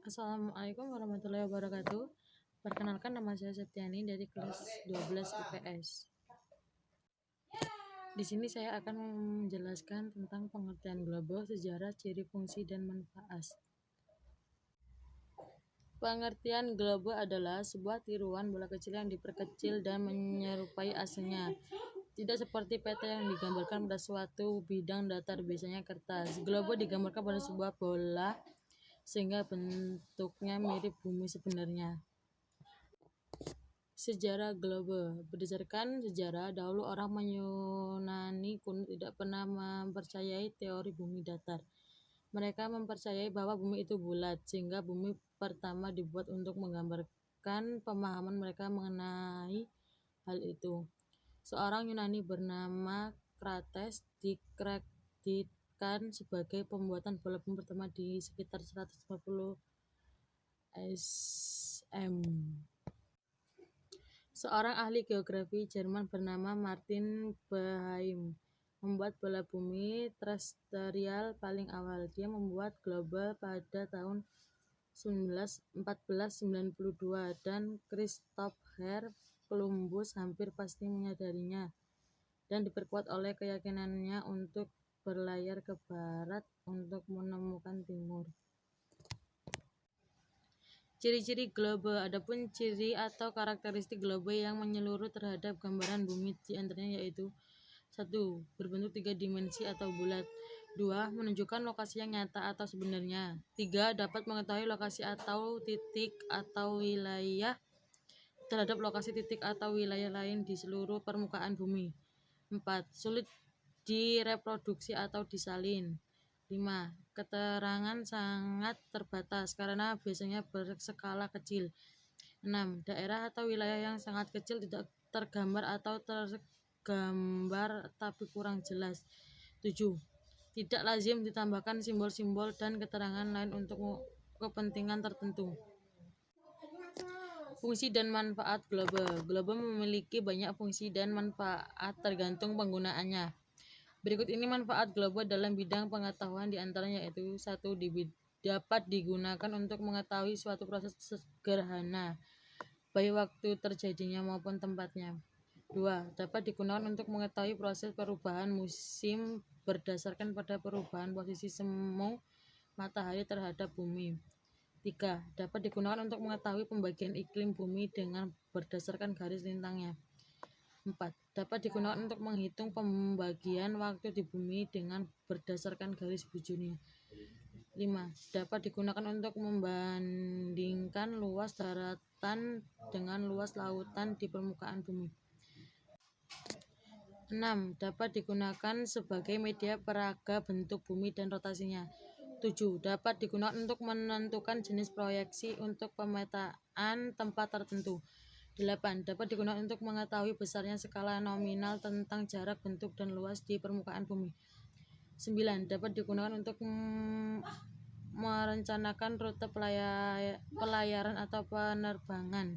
Assalamualaikum warahmatullahi wabarakatuh. Perkenalkan, nama saya Septiani dari kelas 12 IPS. Di sini saya akan menjelaskan tentang pengertian globe, sejarah, ciri, fungsi, dan manfaat. Pengertian globe adalah sebuah tiruan bola kecil yang diperkecil dan menyerupai aslinya. Tidak seperti peta yang digambarkan pada suatu bidang datar, biasanya kertas. Globe digambarkan pada sebuah bola sehingga bentuknya mirip bumi sebenarnya. Sejarah globe. Berdasarkan sejarah, dahulu orang Yunani kuno tidak pernah mempercayai teori bumi datar. Mereka mempercayai bahwa bumi itu bulat, sehingga bumi pertama dibuat untuk menggambarkan pemahaman mereka mengenai hal itu. Seorang Yunani bernama Krates dikreditkan sebagai pembuatan bola bumi pertama di sekitar 150 SM. Seorang ahli geografi Jerman bernama Martin Behaim membuat bola bumi terestrial paling awal. Dia membuat globe pada tahun 1492 dan Christopher Columbus hampir pasti menyadarinya dan diperkuat oleh keyakinannya untuk berlayar ke barat untuk menemukan timur. Ciri-ciri globe. Adapun ciri atau karakteristik globe yang menyeluruh terhadap gambaran bumi di antaranya yaitu 1. Berbentuk 3 dimensi atau bulat. 2. Menunjukkan lokasi yang nyata atau sebenarnya. 3. Dapat mengetahui lokasi atau titik atau wilayah terhadap lokasi titik atau wilayah lain di seluruh permukaan bumi. 4. Sulit direproduksi atau disalin. 5. Keterangan sangat terbatas karena biasanya berskala kecil. 6. Daerah atau wilayah yang sangat kecil tidak tergambar atau tergambar tapi kurang jelas. 7. Tidak lazim ditambahkan simbol-simbol dan keterangan lain untuk kepentingan tertentu. Fungsi dan manfaat globe. Globe memiliki banyak fungsi dan manfaat tergantung penggunaannya. Berikut ini manfaat globe dalam bidang pengetahuan, di antaranya yaitu 1. Dapat digunakan untuk mengetahui suatu proses sederhana, baik waktu terjadinya maupun tempatnya. 2. Dapat digunakan untuk mengetahui proses perubahan musim berdasarkan pada perubahan posisi semu matahari terhadap bumi. 3. Dapat digunakan untuk mengetahui pembagian iklim bumi dengan berdasarkan garis lintangnya. 4. Dapat digunakan untuk menghitung pembagian waktu di bumi dengan berdasarkan garis bujurnya. 5. Dapat digunakan untuk membandingkan luas daratan dengan luas lautan di permukaan bumi. 6. Dapat digunakan sebagai media peraga bentuk bumi dan rotasinya. 7. Dapat digunakan untuk menentukan jenis proyeksi untuk pemetaan tempat tertentu. 8. Dapat digunakan untuk mengetahui besarnya skala nominal tentang jarak, bentuk, dan luas di permukaan bumi. 9. Dapat digunakan untuk merencanakan rute pelayaran atau penerbangan.